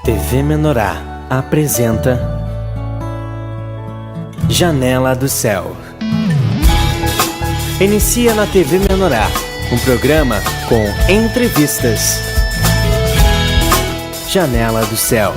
TV Menorá apresenta Janela do Céu. Inicia na TV Menorá um programa com entrevistas. Janela do Céu.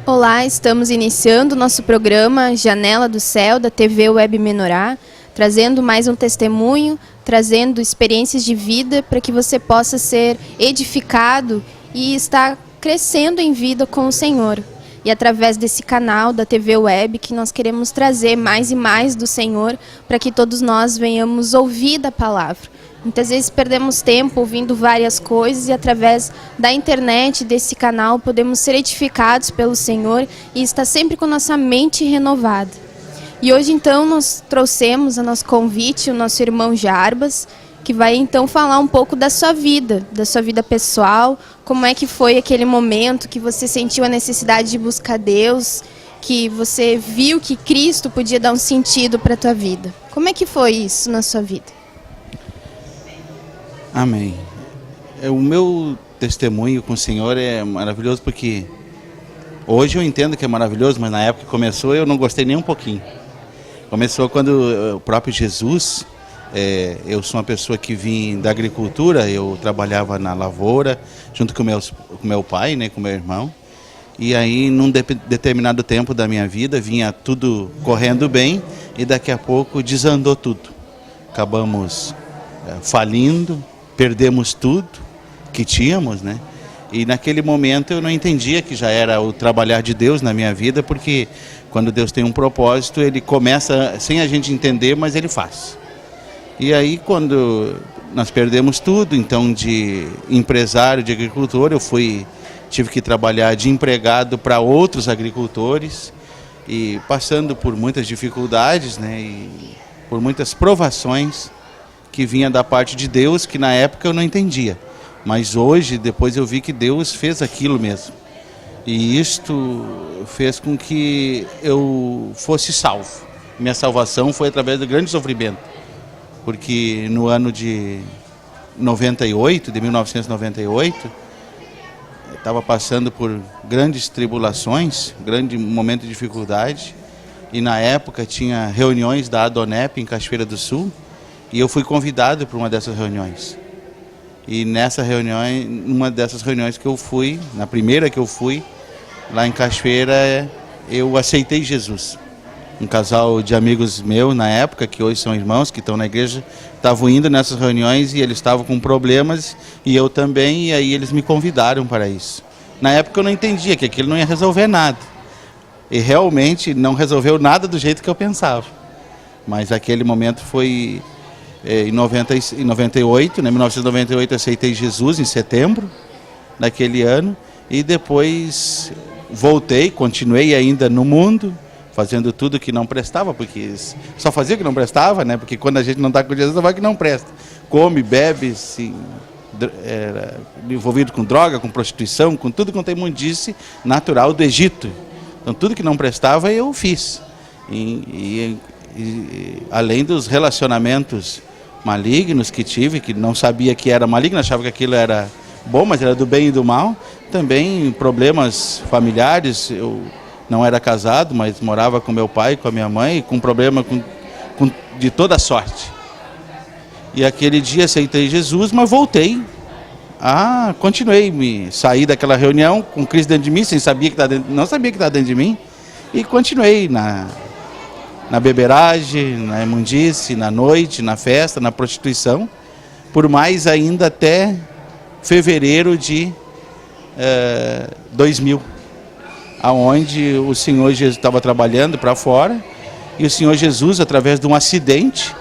Olá, estamos iniciando o nosso programa Janela do Céu da TV Web Menorá, trazendo mais um testemunho, trazendo experiências de vida para que você possa ser edificado e estar crescendo em vida com o Senhor. E através desse canal da TV Web que nós queremos trazer mais e mais do Senhor para que todos nós venhamos ouvir da palavra. Muitas vezes perdemos tempo ouvindo várias coisas e através da internet, desse canal, podemos ser edificados pelo Senhor e estar sempre com nossa mente renovada. E hoje então nós trouxemos a nosso convite o nosso irmão Jarbas, que vai então falar um pouco da sua vida pessoal, como é que foi aquele momento que você sentiu a necessidade de buscar Deus, que você viu que Cristo podia dar um sentido para a tua vida. Como é que foi isso na sua vida? Amém. O meu testemunho com o Senhor é maravilhoso porque hoje eu entendo que é maravilhoso, mas na época que começou eu não gostei nem um pouquinho. Começou quando o próprio Jesus... eu sou uma pessoa que vim da agricultura, eu trabalhava na lavoura, junto com meu pai, né, com meu irmão. E aí, num determinado tempo da minha vida, vinha tudo correndo bem e daqui a pouco desandou tudo. Acabamos falindo, perdemos tudo que tínhamos, né? E naquele momento eu não entendia que já era o trabalhar de Deus na minha vida, porque quando Deus tem um propósito, Ele começa sem a gente entender, mas Ele faz. E aí, quando nós perdemos tudo, então de empresário, de agricultor, tive que trabalhar de empregado para outros agricultores e passando por muitas dificuldades, né, e por muitas provações que vinha da parte de Deus, que na época eu não entendia. Mas hoje, depois eu vi que Deus fez aquilo mesmo. E isto fez com que eu fosse salvo. Minha salvação foi através do grande sofrimento. Porque no ano de 1998, eu estava passando por grandes tribulações, grande momento de dificuldade, e na época tinha reuniões da Adonep em Cachoeira do Sul, e eu fui convidado para uma dessas reuniões. E numa dessas reuniões que eu fui, na primeira que eu fui, lá em Cachoeira, eu aceitei Jesus. Um casal de amigos meus na época, que hoje são irmãos, que estão na igreja, estavam indo nessas reuniões e eles estavam com problemas, e eu também, e aí eles me convidaram para isso. Na época eu não entendia que aquilo não ia resolver nada. E realmente não resolveu nada do jeito que eu pensava. Mas aquele momento foi em 98, né, 1998 eu aceitei Jesus em setembro daquele ano, e depois voltei, continuei ainda no mundo, fazendo tudo que não prestava, porque só fazia o que não prestava, né? Porque quando a gente não está com Jesus, vai que não presta. Come, bebe, envolvido com droga, com prostituição, com tudo quanto é imundice natural do Egito. Então tudo que não prestava eu fiz. E além dos relacionamentos malignos que tive, que não sabia que era maligno, achava que aquilo era bom, mas era do bem e do mal. Também problemas familiares, eu não era casado, mas morava com meu pai, com a minha mãe, com problema de toda sorte. E aquele dia aceitei Jesus, mas voltei. Continuei, saí daquela reunião com Cristo dentro de mim, não sabia que estava dentro de mim, e continuei na beberagem, na imundice, na noite, na festa, na prostituição, por mais ainda até fevereiro de 2000. Aonde o Senhor Jesus estava trabalhando para fora, e o Senhor Jesus, através de um acidente,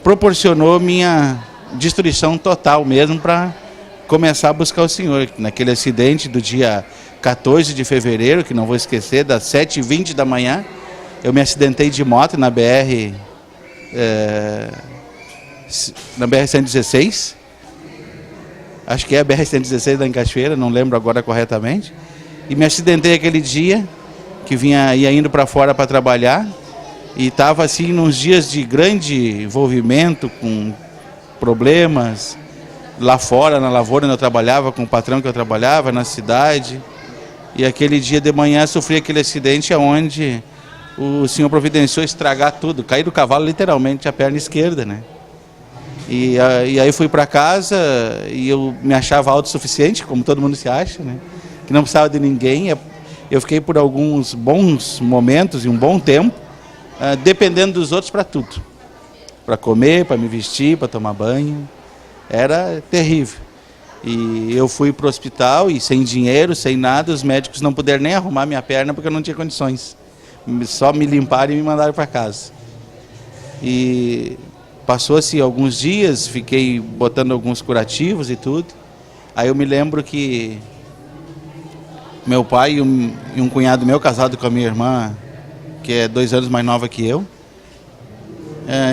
proporcionou minha destruição total mesmo para começar a buscar o Senhor. Naquele acidente do dia 14 de fevereiro, que não vou esquecer, das 7h20 da manhã, eu me acidentei de moto na BR-116, acho que é a BR-116 lá em Cachoeira, não lembro agora corretamente. E me acidentei aquele dia, que ia indo para fora para trabalhar, e estava assim, nos dias de grande envolvimento, com problemas, lá fora, na lavoura onde eu trabalhava, com o patrão que eu trabalhava, na cidade. E aquele dia de manhã sofri aquele acidente onde o Senhor providenciou estragar tudo, cair do cavalo literalmente a perna esquerda, né? E aí fui para casa e eu me achava autossuficiente, como todo mundo se acha, né? Que não precisava de ninguém. Eu fiquei por alguns bons momentos e um bom tempo, dependendo dos outros para tudo. Para comer, para me vestir, para tomar banho. Era terrível. E eu fui para o hospital e sem dinheiro, sem nada, os médicos não puderam nem arrumar minha perna porque eu não tinha condições. Só me limparam e me mandaram para casa. E passou-se alguns dias, fiquei botando alguns curativos e tudo. Aí eu me lembro que meu pai e um cunhado meu, casado com a minha irmã, que é 2 anos mais nova que eu,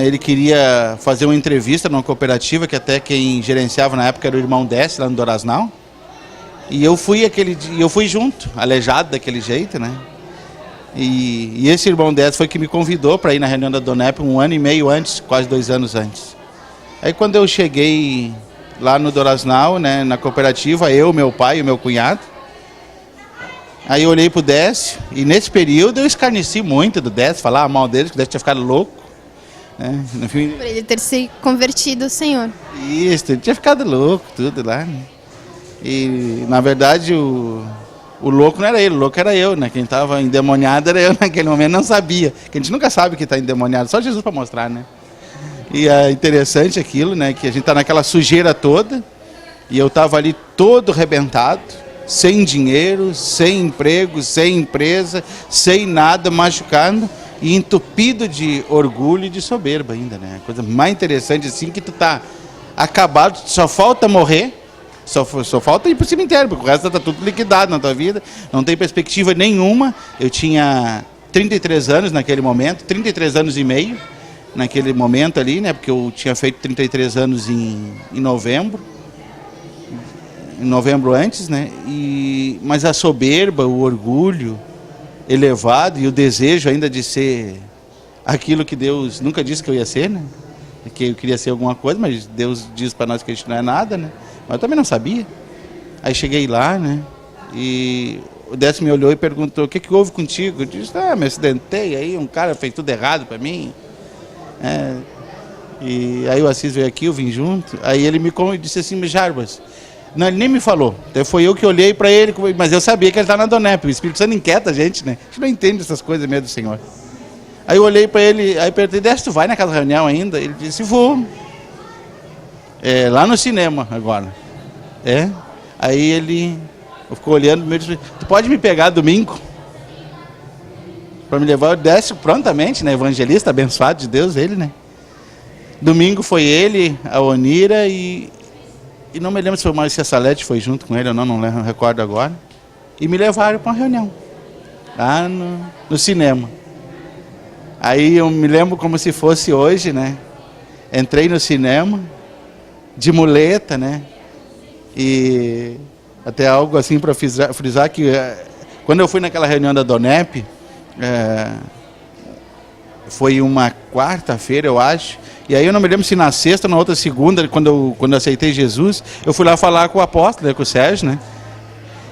ele queria fazer uma entrevista numa cooperativa, que até quem gerenciava na época era o irmão Desce, lá no Dorasnal. E eu fui junto, aleijado daquele jeito, né? E esse irmão Desce foi que me convidou para ir na reunião da Donep 1 ano e meio antes, quase 2 anos antes. Aí quando eu cheguei lá no Dorasnal, né, na cooperativa, eu, meu pai e o meu cunhado, aí eu olhei pro Décio, e nesse período eu escarneci muito do Décio, falava mal dele, que o Décio tinha ficado louco. Né? No fim, Por ele ter se convertido ao Senhor. isso, ele tinha ficado louco, tudo lá. Né? E, na verdade, o louco não era ele, o louco era eu, né? Quem estava endemoniado era eu naquele momento, não sabia. Que a gente nunca sabe que está endemoniado, só Jesus para mostrar, né? E é interessante aquilo, né? Que a gente está naquela sujeira toda, e eu estava ali todo arrebentado, sem dinheiro, sem emprego, sem empresa, sem nada, machucado e entupido de orgulho e de soberba ainda, né? A coisa mais interessante assim, que tu tá acabado, só falta morrer, só falta ir pro cemitério, porque o resto tá tudo liquidado na tua vida, não tem perspectiva nenhuma. Eu tinha 33 anos naquele momento, 33 anos e meio naquele momento ali, né? Porque eu tinha feito 33 anos em novembro antes, né? Mas a soberba, o orgulho elevado e o desejo ainda de ser aquilo que Deus nunca disse que eu ia ser, né? Que eu queria ser alguma coisa, mas Deus diz para nós que a gente não é nada, né? Mas eu também não sabia. Aí cheguei lá, né? E o Décio me olhou e perguntou: o que houve contigo? Eu disse: me acidentei aí, um cara fez tudo errado para mim. E aí o Assis veio aqui, eu vim junto. Aí ele me disse assim: Jarbas. Não, ele nem me falou. Então foi eu que olhei para ele, mas eu sabia que ele está na Donep. O Espírito Santo inquieta a gente, né? A gente não entende essas coisas mesmo do Senhor. Aí eu olhei para ele, aí perguntei: Décio, tu vai naquela reunião ainda? Ele disse: vou. Lá no cinema agora. Aí ele ficou olhando e disse: tu pode me pegar domingo? Para me levar. O Décio prontamente, né? Evangelista, abençoado de Deus, ele, né? Domingo foi ele, a Onira e não me lembro se foi o Maurício Salete, foi junto com ele ou não recordo agora. E me levaram para uma reunião, lá no cinema. Aí eu me lembro como se fosse hoje, né? Entrei no cinema, de muleta, né? E até algo assim para frisar que quando eu fui naquela reunião da Donep, foi uma quarta-feira, eu acho. E aí eu não me lembro se na sexta ou na outra segunda, quando eu aceitei Jesus, eu fui lá falar com o apóstolo, né, com o Sérgio, né?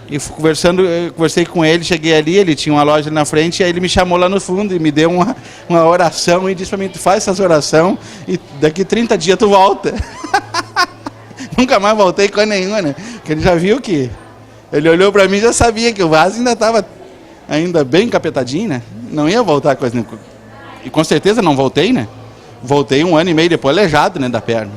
E conversei com ele, cheguei ali, ele tinha uma loja ali na frente, e aí ele me chamou lá no fundo e me deu uma oração e disse para mim: tu faz essas orações e daqui 30 dias tu volta. Nunca mais voltei com nenhuma, né? Porque ele já viu que... Ele olhou para mim e já sabia que o vaso ainda estava bem capetadinho, né? Não ia voltar com as... E com certeza não voltei, né? Voltei 1 ano e meio depois, aleijado, né, da perna.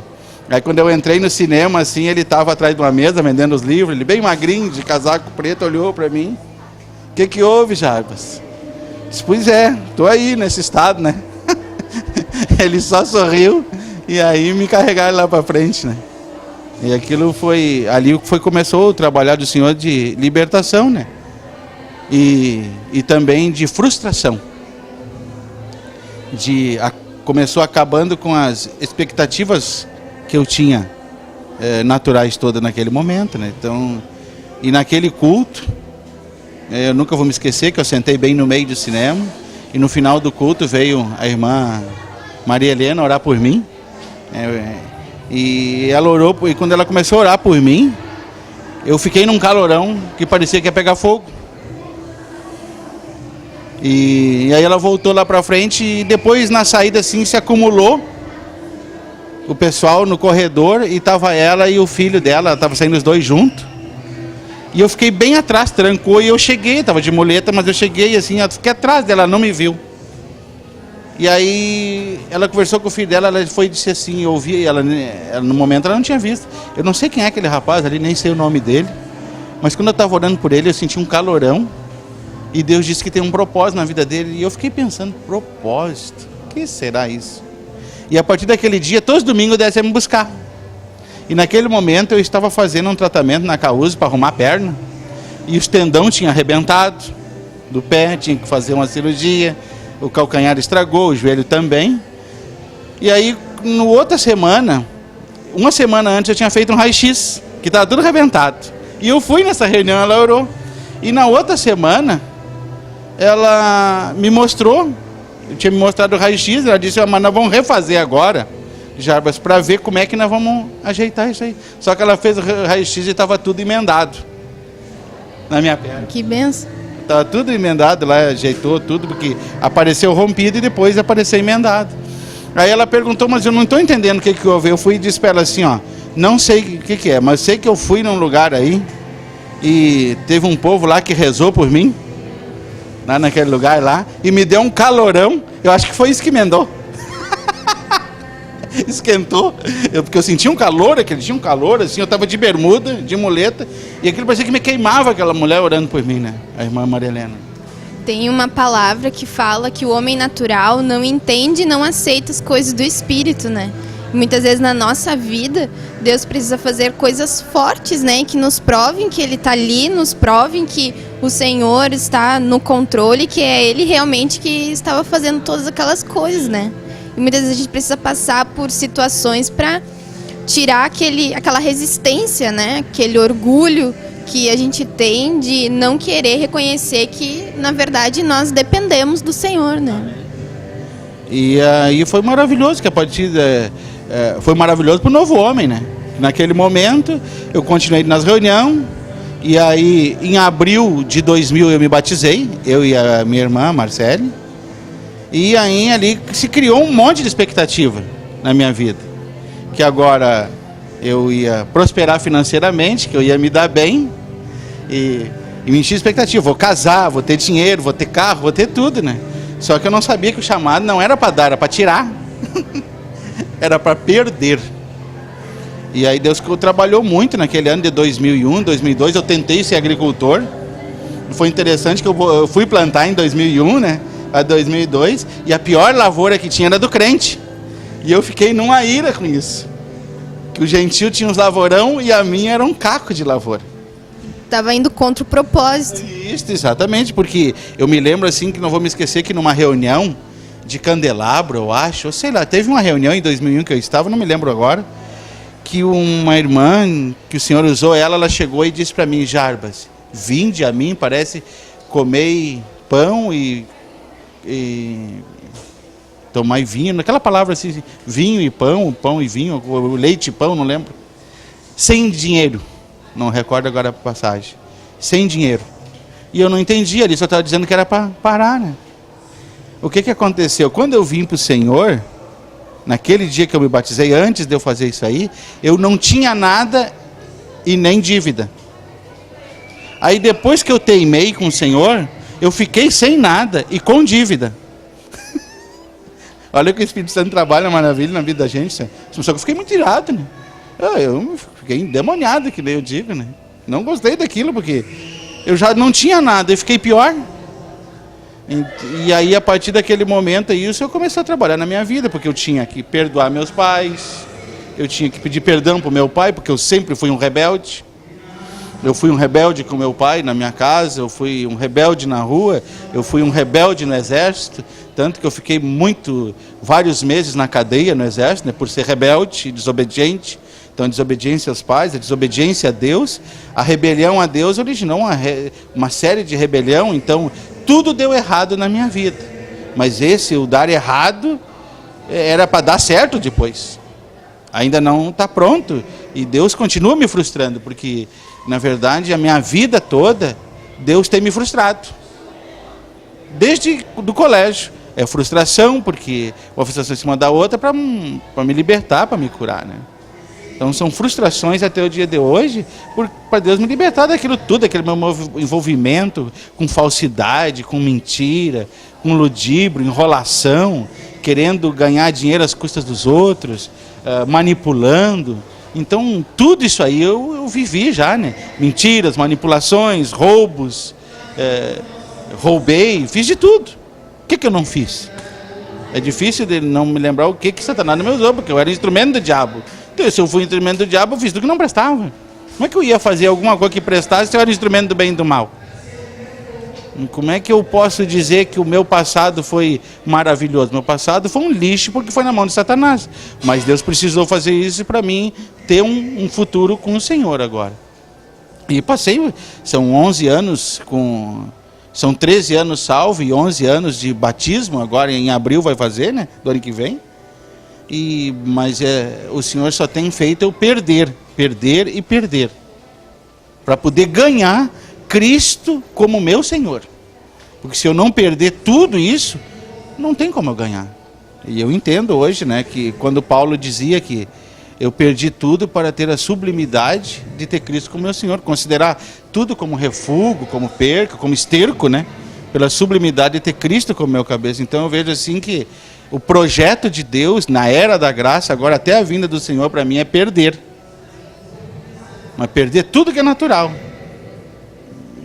Aí quando eu entrei no cinema, assim, ele estava atrás de uma mesa vendendo os livros, ele bem magrinho, de casaco preto, olhou para mim: o que houve, Jarbas? Disse: pois tô aí nesse estado, né? Ele só sorriu e aí me carregaram lá para frente, né? E aquilo foi, começou o trabalhar do Senhor de libertação, né? E também de frustração. Começou acabando com as expectativas que eu tinha naturais todas naquele momento, né? Então, e naquele culto, eu nunca vou me esquecer que eu sentei bem no meio do cinema, e no final do culto veio a irmã Maria Helena orar por mim, E ela orou, e quando ela começou a orar por mim, eu fiquei num calorão que parecia que ia pegar fogo. E aí ela voltou lá pra frente e depois na saída assim se acumulou o pessoal no corredor e tava ela e o filho dela, tava saindo os dois juntos. E eu fiquei bem atrás, trancou, e eu cheguei, tava de muleta, mas eu cheguei assim, eu fiquei atrás dela, ela não me viu. E aí ela conversou com o filho dela, ela foi e disse assim, eu ouvi, ela no momento ela não tinha visto. Eu não sei quem é aquele rapaz ali, nem sei o nome dele, mas quando eu estava orando por ele, eu senti um calorão, e Deus disse que tem um propósito na vida dele, e eu fiquei pensando, propósito? O que será isso? E a partir daquele dia, todos os domingos eu descia me buscar. E naquele momento eu estava fazendo um tratamento na CAUSE para arrumar a perna, e os tendão tinha arrebentado do pé, tinha que fazer uma cirurgia, o calcanhar estragou, o joelho também. E aí, no outra semana, uma semana antes, eu tinha feito um raio-x, que estava tudo arrebentado. E eu fui nessa reunião, ela orou. E na outra semana, ela me mostrou, eu tinha me mostrado o raio-x, ela disse, mas nós vamos refazer agora, Jarbas, para ver como é que nós vamos ajeitar isso aí. Só que ela fez o raio-x e estava tudo emendado na minha perna. Que benção. Estava tudo emendado lá, ajeitou tudo, porque apareceu rompido e depois apareceu emendado. Aí ela perguntou, mas eu não estou entendendo o que houve. Eu fui e disse para ela assim, ó, não sei o que é, mas sei que eu fui num lugar aí e teve um povo lá que rezou por mim, lá naquele lugar lá, e me deu um calorão. Eu acho que foi isso que emendou. Esquentou, porque eu senti um calor, aquele dia um calor, assim, eu estava de bermuda, de muleta, e aquilo parecia que me queimava, aquela mulher orando por mim, né? A irmã Maria Helena. Tem uma palavra que fala que o homem natural não entende e não aceita as coisas do Espírito, né? E muitas vezes na nossa vida, Deus precisa fazer coisas fortes, né? Que nos provem que Ele está ali, nos provem que o Senhor está no controle, que é Ele realmente que estava fazendo todas aquelas coisas, né? E muitas vezes a gente precisa passar por situações para tirar aquela resistência, né? Aquele orgulho que a gente tem de não querer reconhecer que, na verdade, nós dependemos do Senhor, né? E aí foi maravilhoso, que a partir foi maravilhoso para o novo homem, né? Naquele momento, eu continuei nas reuniões, e aí, em abril de 2000, eu me batizei, eu e a minha irmã, Marcele. E aí ali se criou um monte de expectativa na minha vida. Que agora eu ia prosperar financeiramente, que eu ia me dar bem. E me enchi de expectativa. Vou casar, vou ter dinheiro, vou ter carro, vou ter tudo, né? Só que eu não sabia que o chamado não era para dar, era para tirar. Era para perder. E aí Deus trabalhou muito naquele ano de 2001, 2002. Eu tentei ser agricultor. Foi interessante que eu fui plantar em 2001, né? A 2002, e a pior lavoura que tinha era do crente. E eu fiquei numa ira com isso. Que o gentil tinha uns lavourão e a minha era um caco de lavoura. Estava indo contra o propósito. Isso, exatamente, porque eu me lembro assim, que não vou me esquecer, que numa reunião de candelabro, eu acho, ou sei lá, teve uma reunião em 2001 que eu estava, não me lembro agora, que uma irmã, que o Senhor usou ela chegou e disse para mim, Jarbas, vinde a mim, parece, comei pão e tomar vinho, naquela palavra assim, vinho e pão, pão e vinho, leite e pão, não lembro. Sem dinheiro, não recordo agora a passagem. Sem dinheiro. E eu não entendi, ali só estava dizendo que era para parar, né? O que aconteceu? Quando eu vim para o Senhor, naquele dia que eu me batizei, antes de eu fazer isso aí, eu não tinha nada e nem dívida. Aí depois que eu teimei com o Senhor, eu fiquei sem nada e com dívida. Olha que o Espírito Santo trabalha maravilha na vida da gente. Só que eu fiquei muito irado, né? Eu fiquei endemoniado, que eu digo, né? Não gostei daquilo, porque eu já não tinha nada, eu fiquei pior. E aí, a partir daquele momento, isso eu comecei a trabalhar na minha vida, porque eu tinha que perdoar meus pais, eu tinha que pedir perdão para o meu pai, porque eu sempre fui um rebelde. Eu fui um rebelde com meu pai na minha casa, eu fui um rebelde na rua, eu fui um rebelde no exército, tanto que eu fiquei vários meses na cadeia no exército, né, por ser rebelde e desobediente. Então, a desobediência aos pais, a desobediência a Deus, a rebelião a Deus originou uma série de rebelião, então tudo deu errado na minha vida. Mas o dar errado, era para dar certo depois. ainda não está pronto. E Deus continua me frustrando, porque, na verdade, a minha vida toda, Deus tem me frustrado. Desde do colégio. É frustração, porque uma frustração em cima da outra para me libertar, para me curar, né? Então são frustrações até o dia de hoje, para Deus me libertar daquilo tudo, aquele meu envolvimento com falsidade, com mentira, com ludíbrio, enrolação, querendo ganhar dinheiro às custas dos outros, manipulando. Então tudo isso aí eu vivi já, né? Mentiras, manipulações, roubos, roubei, fiz de tudo. O que eu não fiz? É difícil de não me lembrar o que Satanás me usou, porque eu era instrumento do diabo. Então, se eu fui instrumento do diabo, eu fiz tudo que não prestava. Como é que eu ia fazer alguma coisa que prestasse se eu era instrumento do bem e do mal? Como é que eu posso dizer que o meu passado foi maravilhoso? Meu passado foi um lixo porque foi na mão de Satanás. Mas Deus precisou fazer isso para mim ter um futuro com o Senhor agora. E passei, são 11 anos São 13 anos salvo e 11 anos de batismo, agora em abril vai fazer, né? Do ano que vem. Mas o Senhor só tem feito eu perder e perder. Para poder ganhar Cristo como meu Senhor. Porque se eu não perder tudo isso, não tem como eu ganhar. E eu entendo hoje, né, que quando Paulo dizia que eu perdi tudo para ter a sublimidade de ter Cristo como meu Senhor. Considerar tudo como refúgio, como perca, como esterco, né? Pela sublimidade de ter Cristo como meu cabeça. Então eu vejo assim que o projeto de Deus, na era da graça, agora até a vinda do Senhor, para mim é perder. Mas perder tudo que é natural.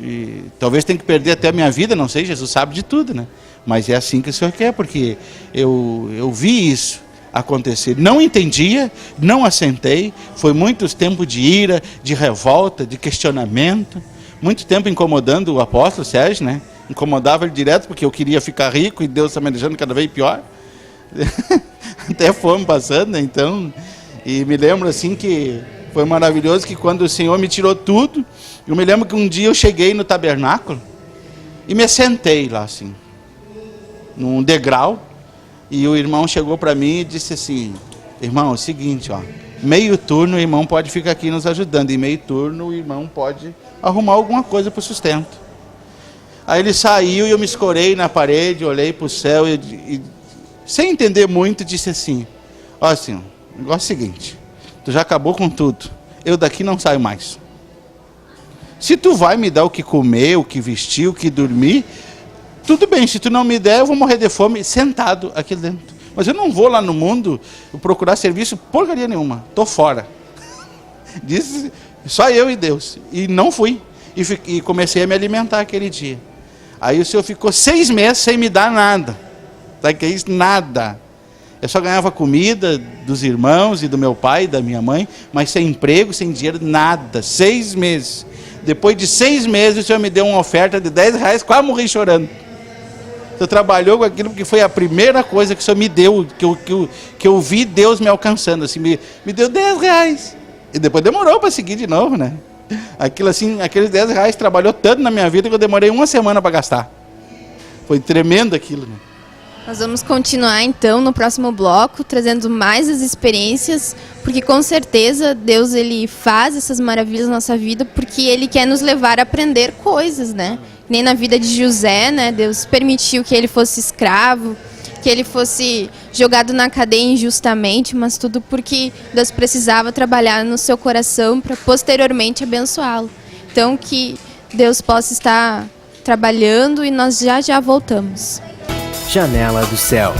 E talvez tenha que perder até a minha vida, não sei, Jesus sabe de tudo, né? Mas é assim que o Senhor quer, porque eu vi isso acontecer. Não entendia, não assentei, foi muitos tempos de ira, de revolta, de questionamento, muito tempo incomodando o apóstolo Sérgio, né? Incomodava ele direto porque eu queria ficar rico e Deus está me deixando cada vez pior. Até fome passando, né? Então, e me lembro assim que foi maravilhoso que quando o Senhor me tirou tudo, eu me lembro que um dia eu cheguei no tabernáculo e me sentei lá assim, num degrau. E o irmão chegou para mim e disse assim: irmão, é o seguinte, ó, meio turno o irmão pode ficar aqui nos ajudando, e meio turno o irmão pode arrumar alguma coisa para o sustento. Aí ele saiu e eu me escorei na parede, olhei para o céu e sem entender muito, disse assim: ó, assim, o negócio é o seguinte, tu já acabou com tudo, eu daqui não saio mais. Se tu vai me dar o que comer, o que vestir, o que dormir, tudo bem, se tu não me der, eu vou morrer de fome sentado aqui dentro. Mas eu não vou lá no mundo procurar serviço porcaria nenhuma. Estou fora. Disse só eu e Deus. E não fui. E comecei a me alimentar aquele dia. Aí o Senhor ficou 6 meses sem me dar nada. Sabe que é isso? Nada. Eu só ganhava comida dos irmãos e do meu pai e da minha mãe, mas sem emprego, sem dinheiro, nada. 6 meses. Depois de 6 meses, o Senhor me deu uma oferta de R$10, quase morri chorando. O Senhor trabalhou com aquilo porque foi a primeira coisa que o Senhor me deu, que eu vi Deus me alcançando, assim, me deu R$10. E depois demorou para seguir de novo, né? Aquilo assim, aqueles R$10 trabalhou tanto na minha vida que eu demorei 1 semana para gastar. Foi tremendo aquilo, né? Nós vamos continuar então no próximo bloco, trazendo mais as experiências, porque com certeza Deus ele faz essas maravilhas na nossa vida, porque Ele quer nos levar a aprender coisas, né? Nem na vida de José, né? Deus permitiu que ele fosse escravo, que ele fosse jogado na cadeia injustamente, mas tudo porque Deus precisava trabalhar no seu coração para posteriormente abençoá-lo. Então que Deus possa estar trabalhando e nós já voltamos. Janela do Céu.